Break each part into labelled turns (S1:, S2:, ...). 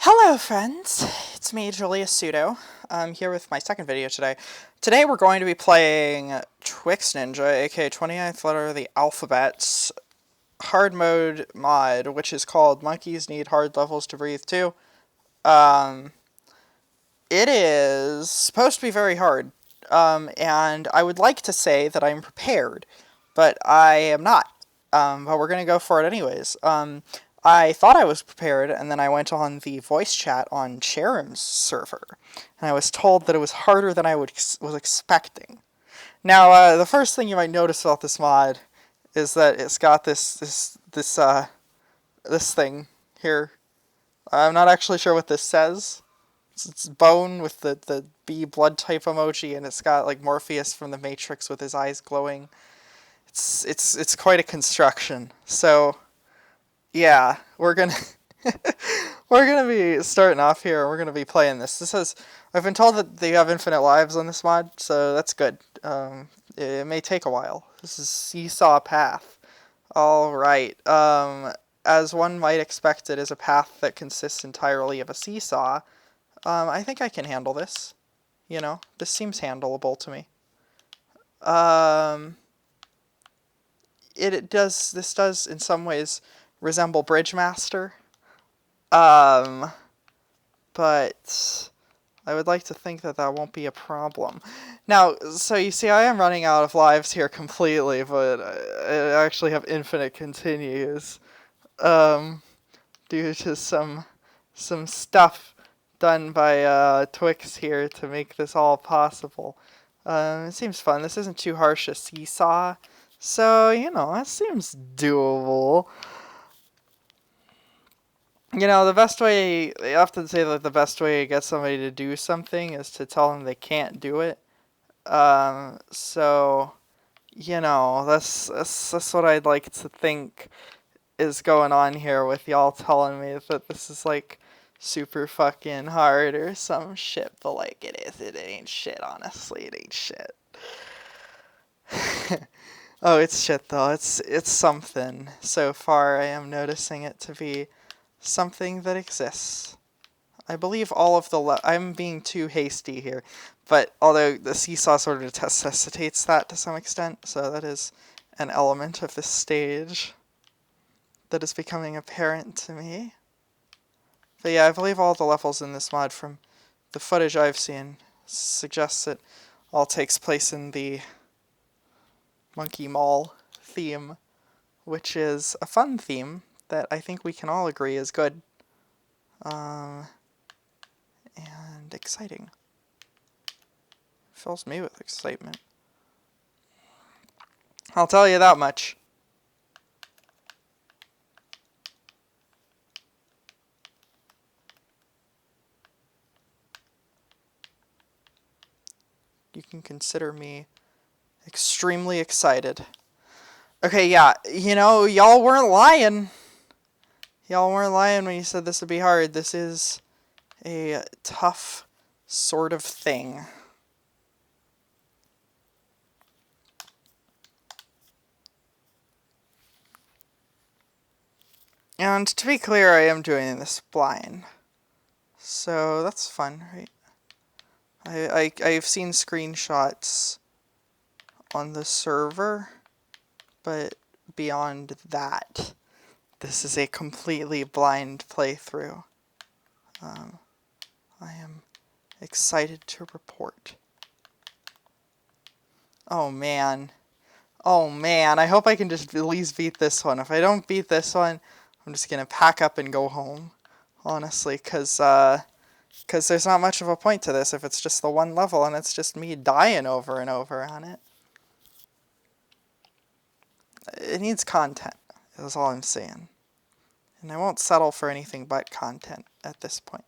S1: Hello friends, it's me Julia Sudo. I'm here with my second video today. Today we're going to be playing Twix Ninja, aka 29th letter of the alphabet's hard mode mod, which is called Monkeys Need Hard Levels to Breathe Too. It is supposed to be very hard, and I would like to say that I'm prepared, but I am not. But we're going to go for it anyways. I thought I was prepared, and then I went on the voice chat on Cherum's server, and I was told that it was harder than I was expecting. Now, the first thing you might notice about this mod is that it's got this thing here. I'm not actually sure what this says. It's bone with the B blood type emoji, and it's got like Morpheus from the Matrix with his eyes glowing. It's quite a construction. So yeah, we're gonna we're gonna be starting off here. We're gonna be playing this. I've been told that they have infinite lives on this mod, so that's good. It may take a while. This is Seesaw Path. All right. As one might expect, it is a path that consists entirely of a seesaw. I think I can handle this. You know, this seems handleable to me. This does in some ways resemble Bridgemaster. But I would like to think that that won't be a problem. Now, so you see, I am running out of lives here completely, but I actually have infinite continues. Due to some stuff done by Twix here to make this all possible. It seems fun. This isn't too harsh a seesaw, so, you know, it seems doable. You know, the best way, they often say that the best way to get somebody to do something is to tell them they can't do it. So, you know, that's what I'd like to think is going on here with y'all telling me that this is like super fucking hard or some shit, but like it ain't shit, honestly, it ain't shit. Oh, it's shit though, it's something. So far I am noticing it to be something that exists. I believe all of I'm being too hasty here, but although the seesaw sort of necessitates that to some extent, so that is an element of this stage that is becoming apparent to me. But yeah, I believe all the levels in this mod, from the footage I've seen, suggests it all takes place in the Monkey Mall theme, which is a fun theme that I think we can all agree is good. And exciting. Fills me with excitement. I'll tell you that much. You can consider me extremely excited. Okay, yeah, you know, y'all weren't lying. Y'all weren't lying when you said this would be hard. This is a tough sort of thing. And to be clear, I am doing this blind. So that's fun, right? I've seen screenshots on the server, but beyond that, this is a completely blind playthrough. I am excited to report. Oh man. Oh man, I hope I can just at least beat this one. If I don't beat this one, I'm just gonna pack up and go home. Honestly, because there's not much of a point to this if it's just the one level and it's just me dying over and over on it. It needs content, is all I'm saying. And I won't settle for anything but content at this point.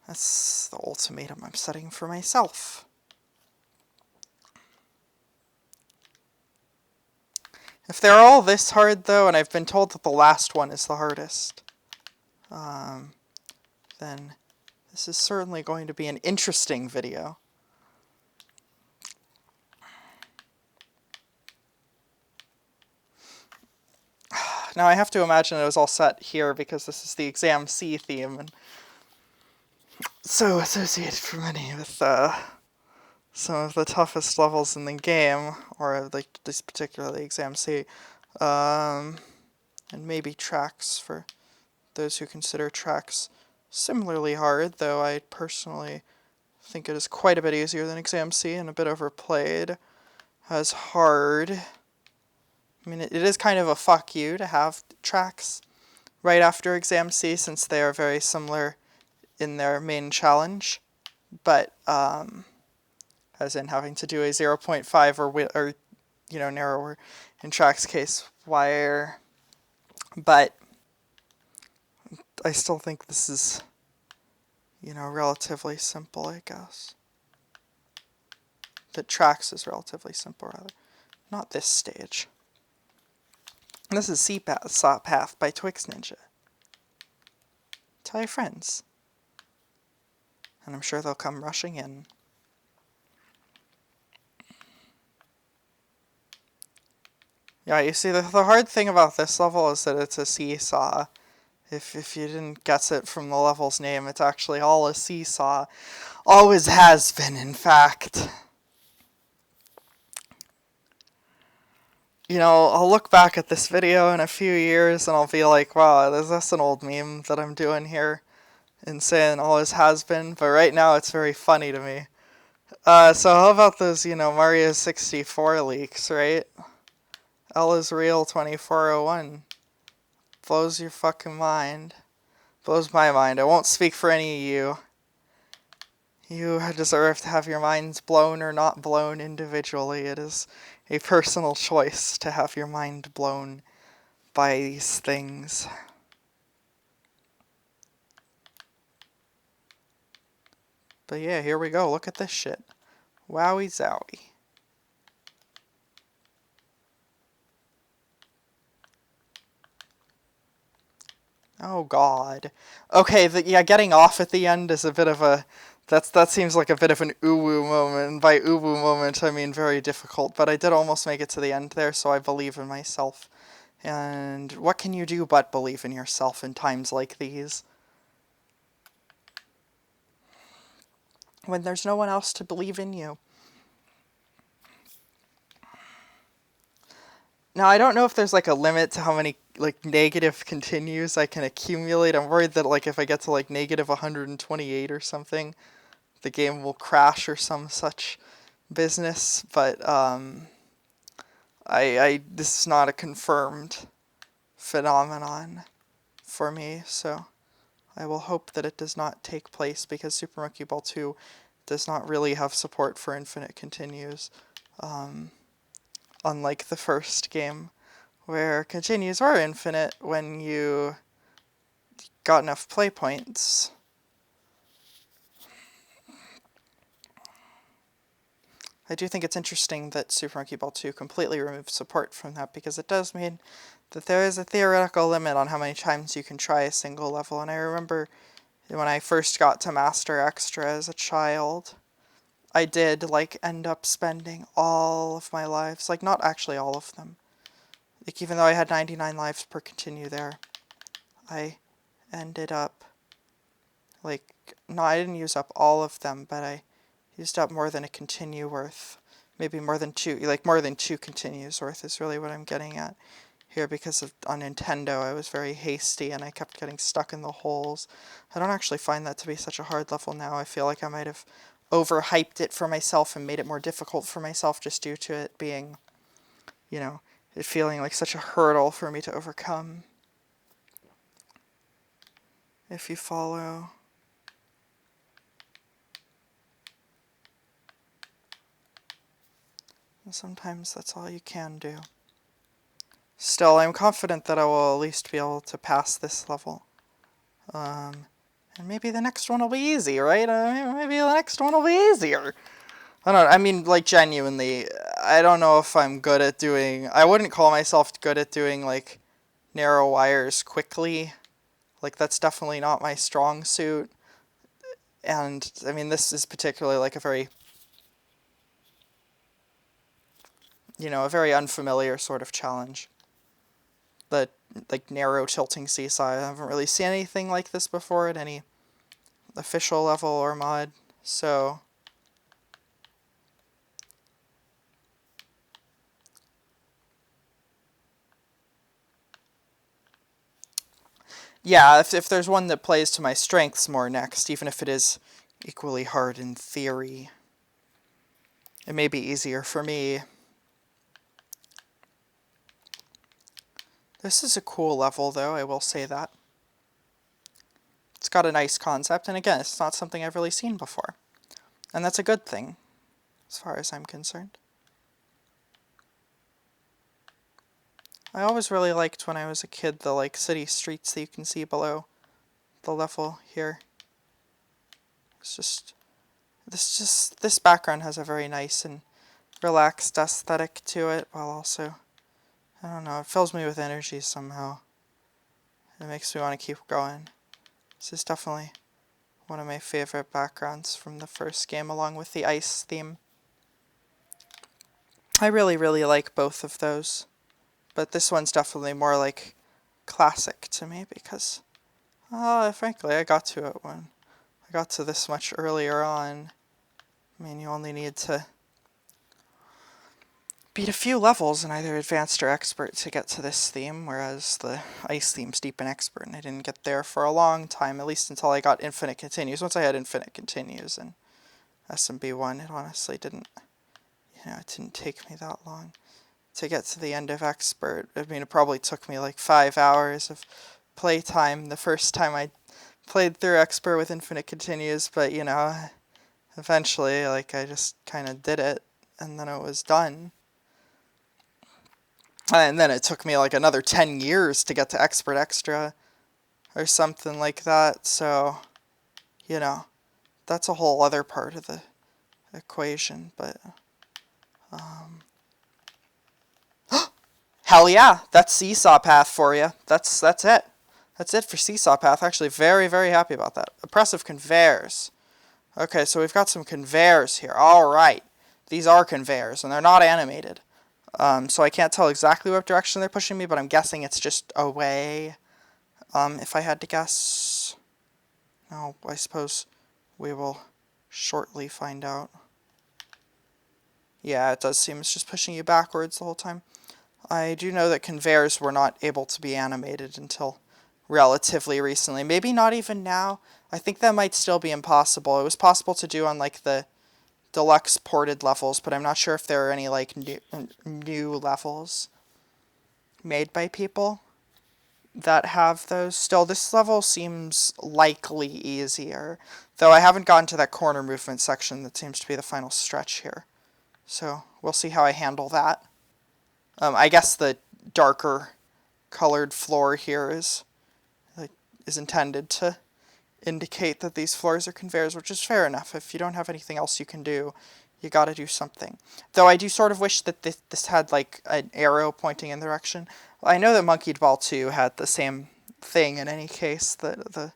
S1: That's the ultimatum I'm setting for myself. If they're all this hard, though, and I've been told that the last one is the hardest, then this is certainly going to be an interesting video. Now I have to imagine it was all set here because this is the Exam C theme, and so associated for many with some of the toughest levels in the game, or like this particularly Exam C, and maybe tracks for those who consider tracks similarly hard, though I personally think it is quite a bit easier than Exam C and a bit overplayed as hard. I mean, it is kind of a fuck you to have tracks right after Exam C since they are very similar in their main challenge, but as in having to do a 0.5 or narrower in tracks case wire, but I still think this is relatively simple, I guess. The tracks is relatively simple, rather. Not this stage. This is Saw Path by Twix Ninja. Tell your friends. And I'm sure they'll come rushing in. Yeah, you see, the hard thing about this level is that it's a seesaw. If you didn't guess it from the level's name, it's actually all a seesaw. Always has been, in fact. I'll look back at this video in a few years and I'll be like, wow, is this an old meme that I'm doing here? And saying always has been, but right now it's very funny to me. So how about those, Mario 64 leaks, right? L is real 2401. Blows your fucking mind. Blows my mind. I won't speak for any of you. You deserve to have your minds blown or not blown individually. It is a personal choice to have your mind blown by these things. But yeah, here we go. Look at this shit. Wowie zowie. Oh god. Okay, getting off at the end is a bit of a... That seems like a bit of an uwu moment. And by uwu moment, I mean very difficult. But I did almost make it to the end there, so I believe in myself. And what can you do but believe in yourself in times like these? When there's no one else to believe in you. Now, I don't know if there's, a limit to how many, negative continues I can accumulate. I'm worried that, if I get to, negative 128 or something, the game will crash or some such business. But, this is not a confirmed phenomenon for me, so I will hope that it does not take place, because Super Monkey Ball 2 does not really have support for infinite continues. Unlike the first game, where continues were infinite when you got enough play points. I do think it's interesting that Super Monkey Ball 2 completely removed support from that, because it does mean that there is a theoretical limit on how many times you can try a single level. And I remember when I first got to Master Extra as a child, I did, end up spending all of my lives, not actually all of them. Even though I had 99 lives per continue there, I ended up, no, I didn't use up all of them, but I used up more than a continue worth. Maybe more than two continues worth is really what I'm getting at here, because on Nintendo I was very hasty and I kept getting stuck in the holes. I don't actually find that to be such a hard level now. I feel like I might have overhyped it for myself and made it more difficult for myself just due to it being, it feeling like such a hurdle for me to overcome. If you follow. And sometimes that's all you can do. Still, I'm confident that I will at least be able to pass this level. And maybe the next one will be easy, right? Maybe the next one will be easier. I don't know, I mean, genuinely, I don't know if I'm good at doing... I wouldn't call myself good at doing, narrow wires quickly. That's definitely not my strong suit. And, I mean, this is particularly, a very... a very unfamiliar sort of challenge. the like narrow tilting seesaw. I haven't really seen anything like this before at any official level or mod, so yeah, if there's one that plays to my strengths more next, even if it is equally hard in theory, it may be easier for me. This is a cool level, though, I will say that. It's got a nice concept, and again, it's not something I've really seen before. And that's a good thing, as far as I'm concerned. I always really liked, when I was a kid, the like city streets that you can see below the level here. It's just this background has a very nice and relaxed aesthetic to it, while also, I don't know, it fills me with energy somehow. It makes me want to keep going. This is definitely one of my favorite backgrounds from the first game, along with the ice theme. I really, really like both of those, but this one's definitely more like classic to me because, frankly, I got to it when I got to this much earlier on. I mean, you only need to beat a few levels in either Advanced or Expert to get to this theme, whereas the Ice theme's deep in Expert, and I didn't get there for a long time, at least until I got Infinite Continues. Once I had Infinite Continues in SMB1, it honestly didn't, it didn't take me that long to get to the end of Expert. I mean, it probably took me like 5 hours of playtime the first time I played through Expert with Infinite Continues, but, eventually, like, I just kind of did it, and then it was done. And then it took me like another 10 years to get to Expert Extra or something like that. So, that's a whole other part of the equation. But, hell yeah, that's Seesaw Path for you. That's it. That's it for Seesaw Path. Actually, very, very happy about that. Oppressive conveyors. Okay, so we've got some conveyors here. All right. These are conveyors, and they're not animated. So I can't tell exactly what direction they're pushing me, but I'm guessing it's just away, if I had to guess. No, I suppose we will shortly find out. Yeah, it does seem it's just pushing you backwards the whole time. I do know that conveyors were not able to be animated until relatively recently. Maybe not even now. I think that might still be impossible. It was possible to do on, like, the deluxe ported levels, but I'm not sure if there are any like new levels made by people that have those. Still, this level seems likely easier, though I haven't gotten to that corner movement section that seems to be the final stretch here. So we'll see how I handle that. I guess the darker colored floor here is intended to indicate that these floors are conveyors, which is fair enough. If you don't have anything else you can do, you gotta do something. Though I do sort of wish that this had like an arrow pointing in the direction. I know that Monkey Ball 2 had the same thing in any case, the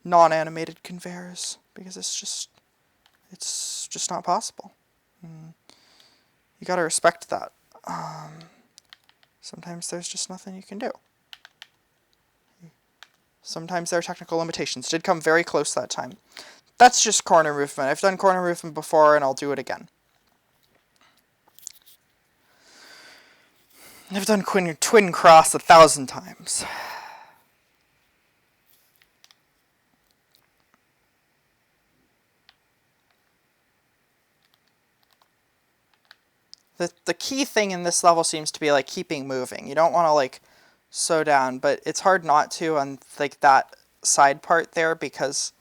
S1: non-animated conveyors, because it's just not possible. You gotta respect that. Sometimes there's just nothing you can do. Sometimes there are technical limitations. Did come very close that time. That's just corner movement. I've done corner movement before, and I'll do it again. I've done twin cross 1,000 times. The key thing in this level seems to be like keeping moving. You don't want to like slow down, but it's hard not to on like that side part there because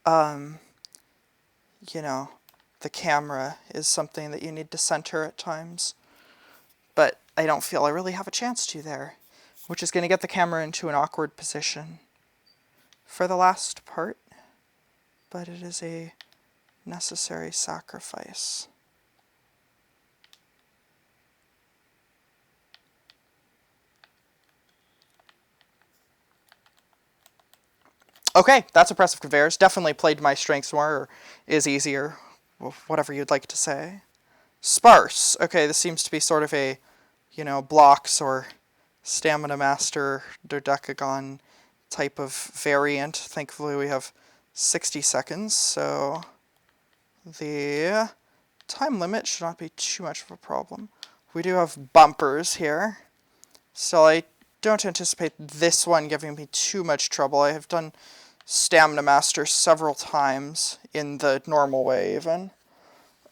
S1: the camera is something that you need to center at times. But I don't feel I really have a chance to there, which is going to get the camera into an awkward position for the last part, but it is a necessary sacrifice. Okay, that's Oppressive Conveyors. Definitely played to my strengths more, or is easier, whatever you'd like to say. Sparse. Okay, this seems to be sort of a, blocks or Stamina Master Dodecagon type of variant. Thankfully we have 60 seconds, so the time limit should not be too much of a problem. We do have bumpers here, so I don't anticipate this one giving me too much trouble. I have done Stamina Master several times in the normal way even.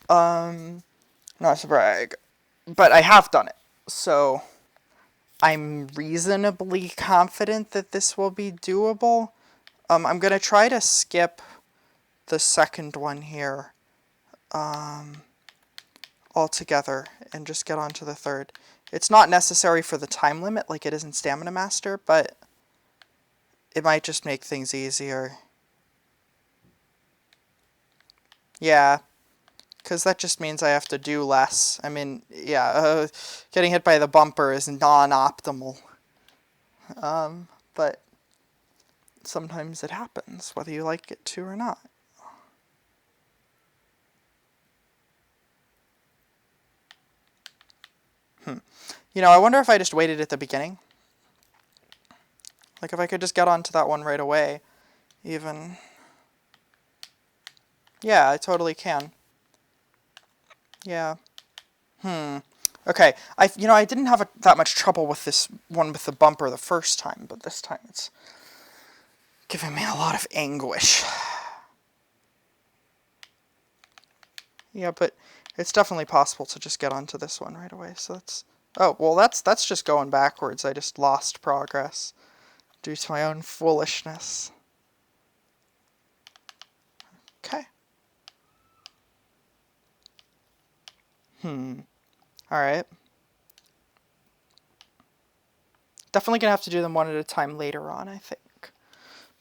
S1: Not to brag, but I have done it, so I'm reasonably confident that this will be doable. I'm going to try to skip the second one here altogether and just get on to the third. It's not necessary for the time limit like it is in Stamina Master, but it might just make things easier. Yeah, because that just means I have to do less. I mean, yeah, getting hit by the bumper is non-optimal. But sometimes it happens, whether you like it to or not. You know, I wonder if I just waited at the beginning. Like, if I could just get onto that one right away, even. Yeah, I totally can. Yeah. Okay, I didn't have that much trouble with this one with the bumper the first time, but this time it's giving me a lot of anguish. Yeah, but it's definitely possible to just get onto this one right away, so that's... Oh, well, that's just going backwards. I just lost progress due to my own foolishness. Okay. Alright. Definitely gonna have to do them one at a time later on, I think.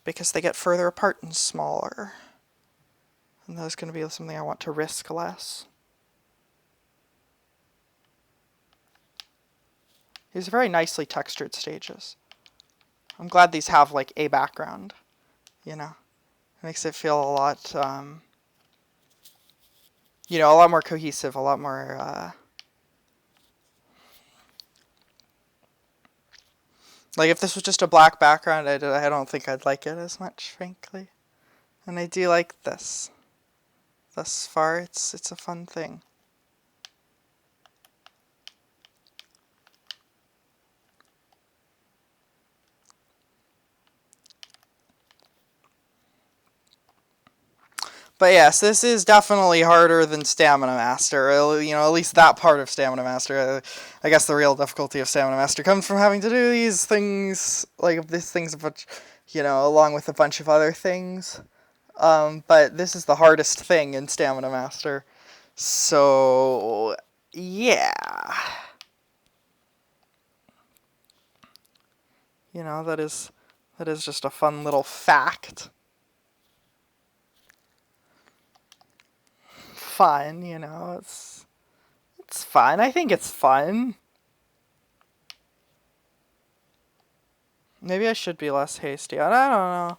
S1: Because they get further apart and smaller. And that's gonna be something I want to risk less. These are very nicely textured stages. I'm glad these have, like, a background, you know. It makes it feel a lot, you know, a lot more cohesive, a lot more, like, if this was just a black background, I don't think I'd like it as much, frankly. And I do like this. Thus far, it's a fun thing. But yes, this is definitely harder than Stamina Master. You know, at least that part of Stamina Master. I guess the real difficulty of Stamina Master comes from having to do these things, like these things, you know, along with a bunch of other things. But this is the hardest thing in Stamina Master. So, yeah. You know, that is just a fun little fact. Fun, you know, it's fun. I think it's fun. Maybe I should be less hasty. I don't know.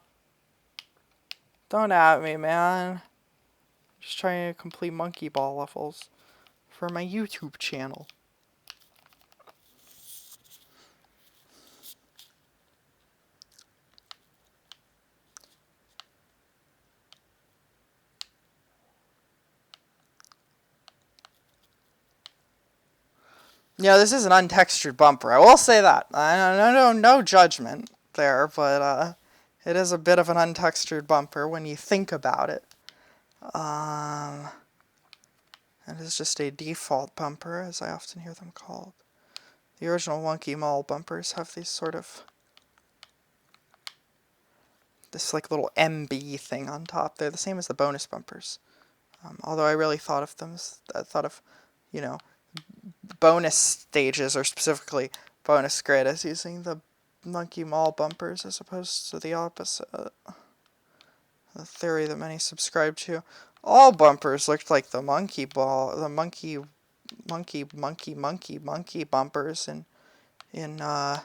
S1: Don't at me, man. Just trying to complete monkey ball levels for my YouTube channel. Yeah, this is an untextured bumper. I will say that. No judgment there, but it is a bit of an untextured bumper when you think about it. It is just a default bumper, as I often hear them called. The original Wonky Mall bumpers have these sort of... this like little MB thing on top. They're the same as the bonus bumpers. Although I really thought of them as... I thought of, you know, bonus stages, or specifically bonus grid, as using the Monkey Mall bumpers as opposed to the opposite. The theory that many subscribe to. All bumpers looked like the monkey bumpers in that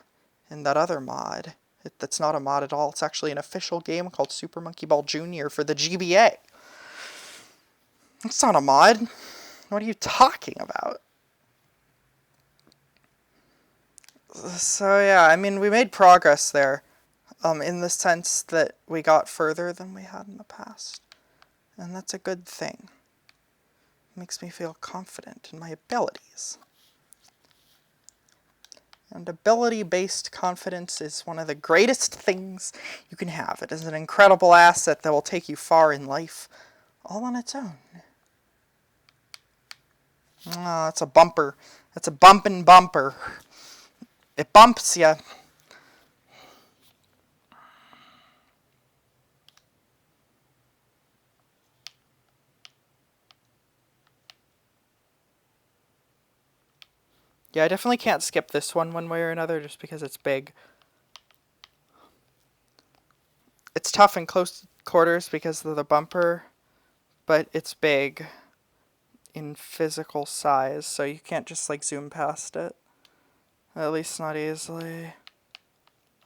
S1: other mod. That's not a mod at all. It's actually an official game called Super Monkey Ball Jr. for the GBA. It's not a mod. What are you talking about? So yeah, I mean, we made progress there, in the sense that we got further than we had in the past. And that's a good thing. It makes me feel confident in my abilities. And ability-based confidence is one of the greatest things you can have. It is an incredible asset that will take you far in life, all on its own. Ah, it's a bumper. It's a bumpin' bumper. It bumps ya. Yeah, I definitely can't skip this one way or another just because it's big. It's tough in close quarters because of the bumper, but it's big in physical size, so you can't just like zoom past it. At least not easily.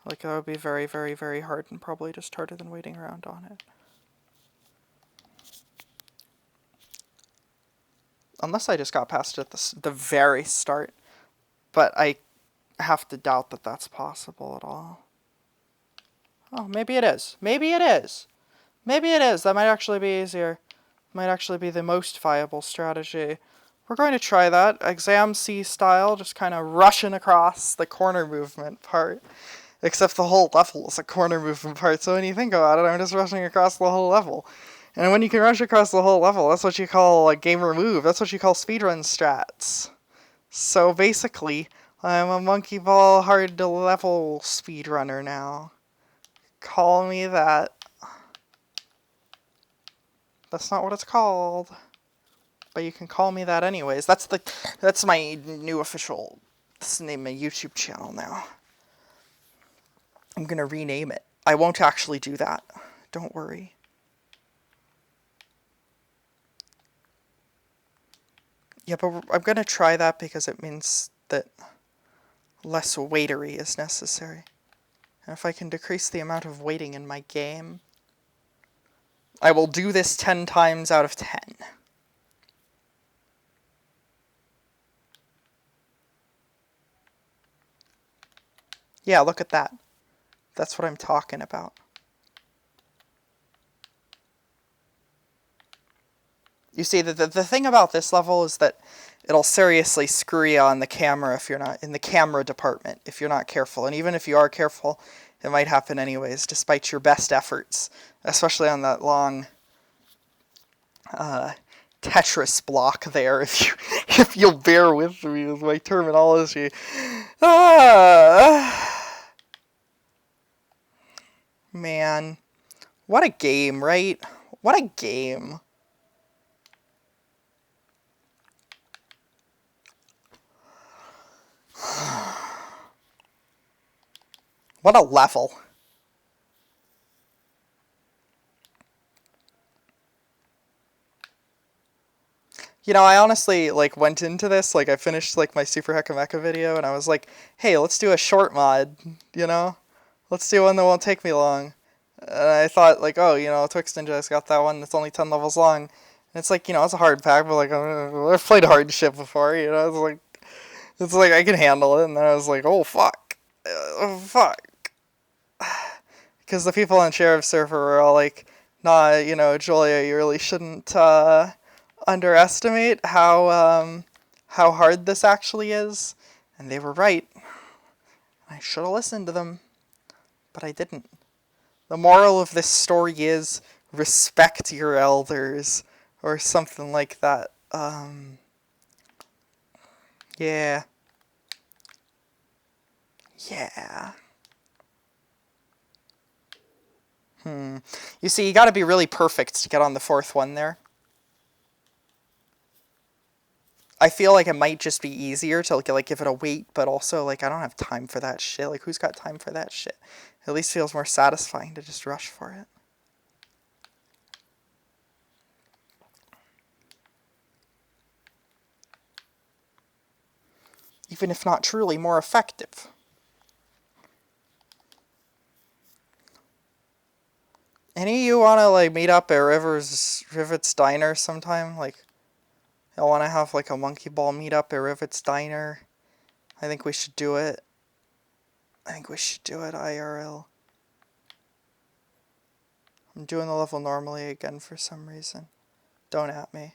S1: Like that would be very, very, very hard and probably just harder than waiting around on it. Unless I just got past it at the very start. But I have to doubt that that's possible at all. Oh, maybe it is. Maybe it is. Maybe it is. That might actually be easier. Might actually be the most viable strategy. We're going to try that. Exam C style, just kind of rushing across the corner movement part. Except the whole level is a corner movement part, so when you think about it, I'm just rushing across the whole level. And when you can rush across the whole level, that's what you call a gamer move. That's what you call speedrun strats. So basically, I'm a monkey ball hard to level speedrunner now. Call me that. That's not what it's called. But you can call me that anyways. That's my new official, this is the name of my YouTube channel now. I'm gonna rename it. I won't actually do that. Don't worry. Yeah, but I'm gonna try that because it means that less waitery is necessary. And if I can decrease the amount of waiting in my game, I will do this 10 times out of 10. Yeah, look at that. That's what I'm talking about. You see, the thing about this level is that it'll seriously screw you on the camera if you're not in the camera department, if you're not careful. And even if you are careful, it might happen anyways, despite your best efforts, especially on that long Tetris block there, if you'll bear with me with my terminology. Man, what a game, right? What a game. What a level. You know, I honestly, like, went into this, like, I finished, like, my Super Hecka Mecha video, and I was like, hey, let's do a short mod, you know? Let's do one that won't take me long. And I thought, like, oh, you know, Twix Ninja's got that one that's only 10 levels long. And it's like, you know, it's a hard pack, but, like, I've played hard shit before, you know? It's like, I can handle it, and then I was like, oh, fuck. Oh, fuck. Because the people on Sheriff Server were all like, nah, you know, Julia, you really shouldn't, underestimate how hard this actually is. And they were right. I should have listened to them, but I didn't. The moral of this story is respect your elders, or something like that. Yeah. Yeah. You see, you gotta be really perfect to get on the fourth one there. I feel like it might just be easier to like give it a wait, but also like I don't have time for that shit. Like who's got time for that shit? It at least feels more satisfying to just rush for it. Even if not truly more effective. Any of you wanna like meet up at Rivet's Diner sometime? Like I wanna have like a monkey ball meetup at Rivet's Diner. I think we should do it. I think we should do it IRL. I'm doing the level normally again for some reason. Don't at me.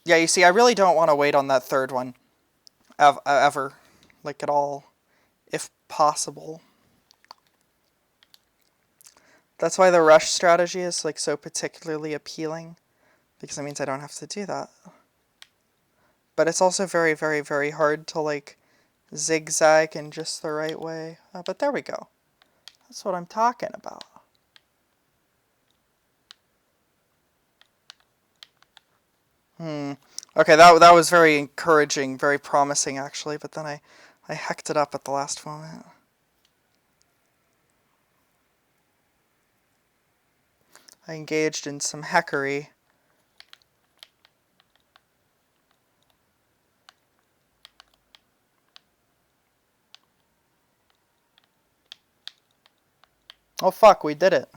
S1: Yeah, you see, I really don't want to wait on that third one. Ever. Like, at all. If possible. That's why the rush strategy is, like, so particularly appealing. Because it means I don't have to do that. But it's also very, very, very hard to, like, zigzag in just the right way. But there we go. That's what I'm talking about. Okay, that was very encouraging, very promising, actually. But then I hecked it up at the last moment. I engaged in some hackery. Oh fuck, we did it.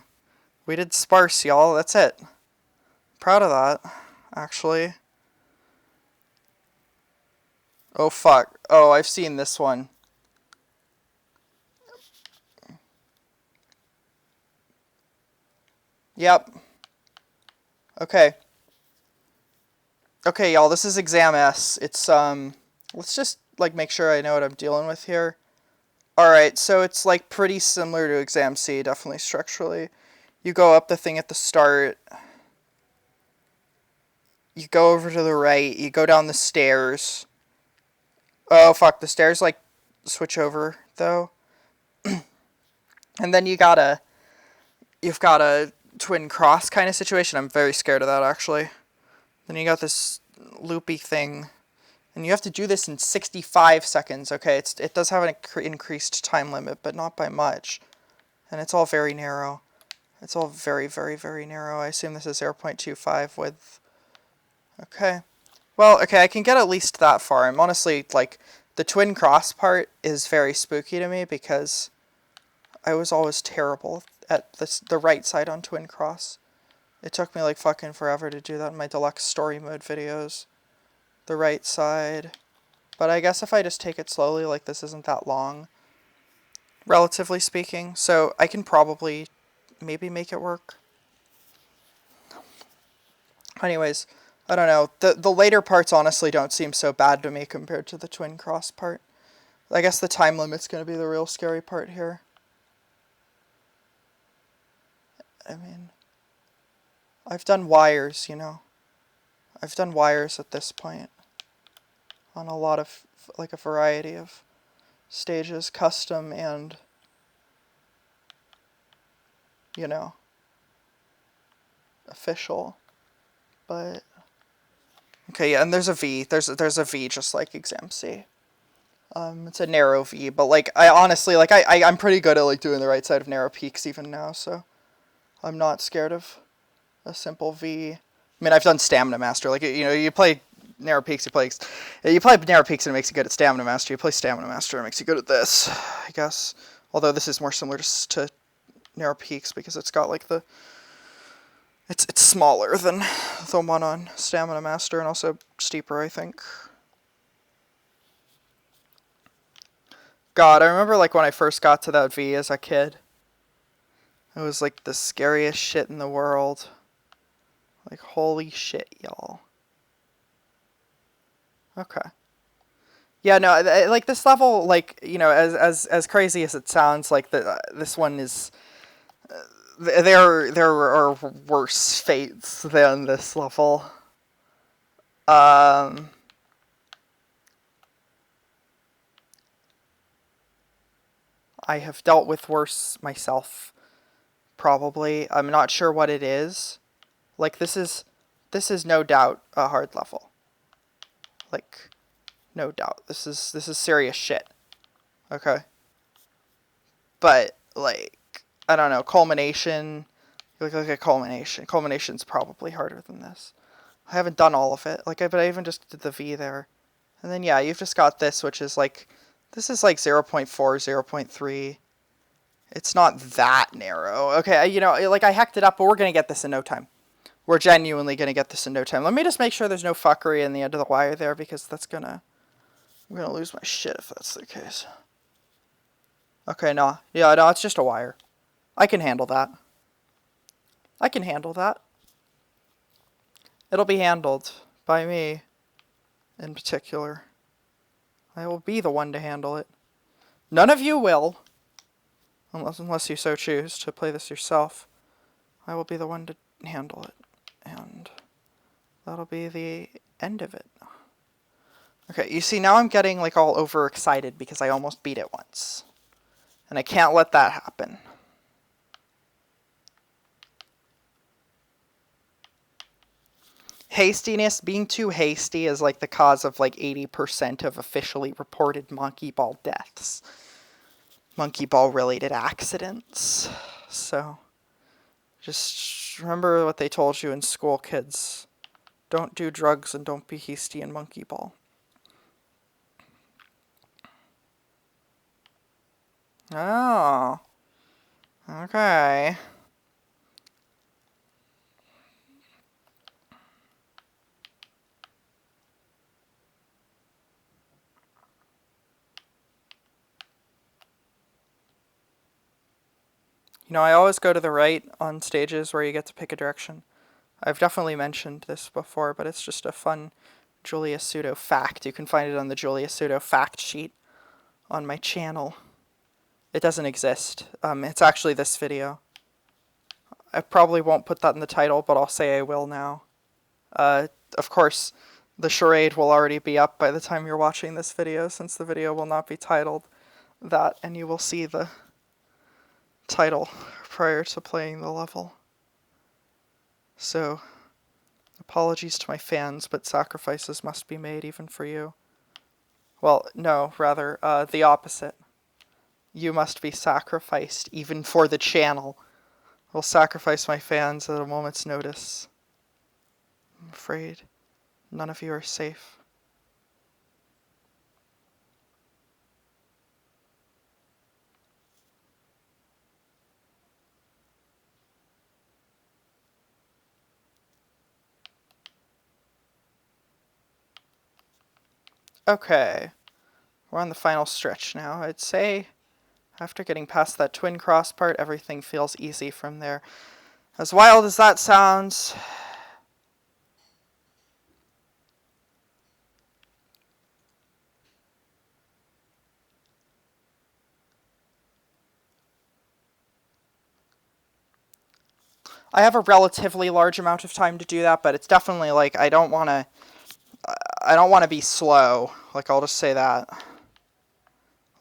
S1: We did sparse, y'all. That's it. Proud of that, actually. Oh fuck. Oh, I've seen this one. Yep. Okay. Okay, y'all, this is exam S. It's, let's just, like, make sure I know what I'm dealing with here. Alright, so it's, like, pretty similar to exam C, definitely structurally. You go up the thing at the start. You go over to the right. You go down the stairs. Oh, fuck, the stairs, like, switch over, though. And then you've got a twin cross kind of situation. I'm very scared of that, actually. Then you got this loopy thing. And you have to do this in 65 seconds, okay? It does have an increased time limit, but not by much. And it's all very narrow. It's all very, very, very narrow. I assume this is 0.25 width. Okay. Well, okay, I can get at least that far. I'm honestly, like, the twin cross part is very spooky to me because I was always terrible at the right side on twin cross. It took me, like, fucking forever to do that in my deluxe story mode videos. The right side. But I guess if I just take it slowly, like, this isn't that long, relatively speaking. So I can probably maybe make it work. Anyways, I don't know. The later parts honestly don't seem so bad to me compared to the twin cross part. I guess the time limit's going to be the real scary part here. I mean, I've done wires, you know. I've done wires at this point. On a lot of, like, a variety of stages, custom and, you know, official. But okay, yeah, and there's a V. There's a V just like exam C. It's a narrow V, but, like, I honestly, like, I'm pretty good at, like, doing the right side of narrow peaks even now, so I'm not scared of a simple V. I mean, I've done Stamina Master. Like, you know, you play narrow peaks, you play narrow peaks and it makes you good at Stamina Master. You play Stamina Master and it makes you good at this, I guess. Although this is more similar to narrow peaks because it's got, like, it's smaller than the one on Stamina Master and also steeper, I think. God, I remember, like, when I first got to that V as a kid. It was, like, the scariest shit in the world. Like, holy shit, y'all. Okay. Yeah, no, like, this level, like, you know, as crazy as it sounds, like, this one is... There are worse fates than this level. I have dealt with worse myself, probably. I'm not sure what it is. Like, this is no doubt a hard level. Like, no doubt. This is serious shit. Okay? But, like, I don't know, culmination. You look at culmination. Culmination's probably harder than this. I haven't done all of it. Like, but I even just did the V there. And then, yeah, you've just got this, which is, like, this is, like, 0.4, 0.3. It's not that narrow. Okay, you know, like I hacked it up, but we're going to get this in no time. We're genuinely going to get this in no time. Let me just make sure there's no fuckery in the end of the wire there, because that's going to... I'm going to lose my shit if that's the case. Okay, no. Yeah, no, it's just a wire. I can handle that. I can handle that. It'll be handled by me in particular. I will be the one to handle it. None of you will. Unless you so choose to play this yourself. I will be the one to handle it. And that'll be the end of it. Okay, you see, now I'm getting like all overexcited because I almost beat it once. And I can't let that happen. Hastiness, being too hasty is like the cause of like 80% of officially reported monkey ball deaths. Monkey ball related accidents. So, just remember what they told you in school, kids. Don't do drugs and don't be hasty in monkey ball. Oh. Okay. You know, I always go to the right on stages where you get to pick a direction. I've definitely mentioned this before, but it's just a fun Julius Pseudo fact. You can find it on the Julius Pseudo fact sheet on my channel. It doesn't exist. It's actually this video. I probably won't put that in the title, but I'll say I will now. Of course, the charade will already be up by the time you're watching this video, since the video will not be titled that, and you will see the title prior to playing the level. So, apologies to my fans, but sacrifices must be made even for you. Well, no, rather, the opposite. You must be sacrificed even for the channel. I'll sacrifice my fans at a moment's notice. I'm afraid none of you are safe. Okay, we're on the final stretch now. I'd say after getting past that twin cross part, everything feels easy from there. As wild as that sounds, I have a relatively large amount of time to do that, but it's definitely like I don't want to be slow. Like, I'll just say that.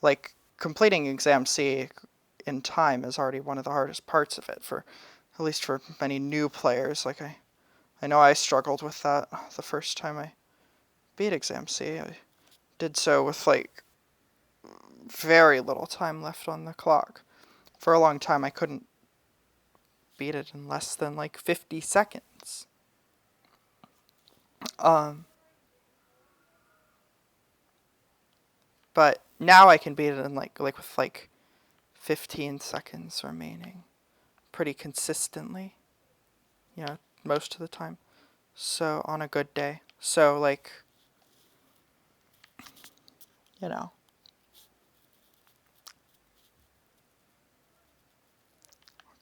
S1: Like, completing Exam C in time is already one of the hardest parts of it, for at least for many new players. Like, I know I struggled with that the first time I beat Exam C. I did so with like very little time left on the clock. For a long time I couldn't beat it in less than like 50 seconds. But now I can beat it in like with like 15 seconds remaining pretty consistently. You know, most of the time. So, on a good day. So, like, you know.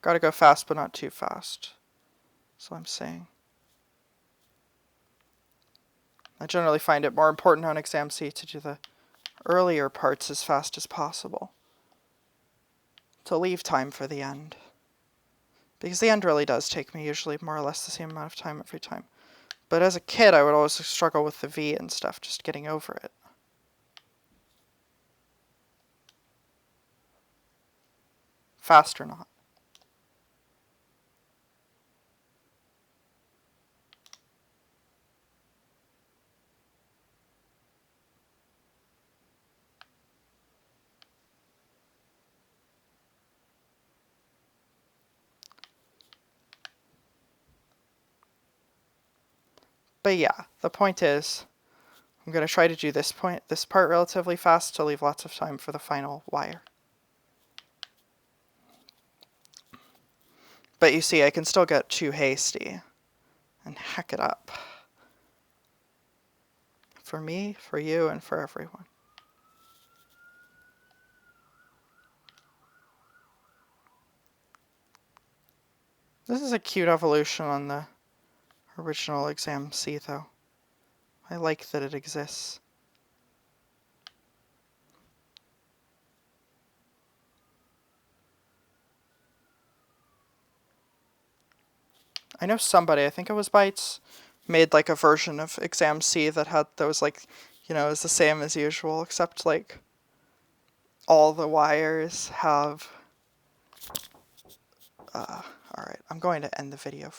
S1: Gotta go fast, but not too fast. That's what I'm saying. I generally find it more important on Exam C to do the earlier parts as fast as possible. To leave time for the end. Because the end really does take me usually more or less the same amount of time every time. But as a kid, I would always struggle with the V and stuff, just getting over it. Fast or not. But yeah, the point is, I'm going to try to do this part relatively fast to leave lots of time for the final wire. But you see, I can still get too hasty and heck it up. For me, for you, and for everyone. This is a cute evolution on the original exam C, though. I like that it exists. I know somebody, I think it was Bytes, made like a version of exam C that had those like, you know, is the same as usual, except like all the wires have... Alright, I'm going to end the video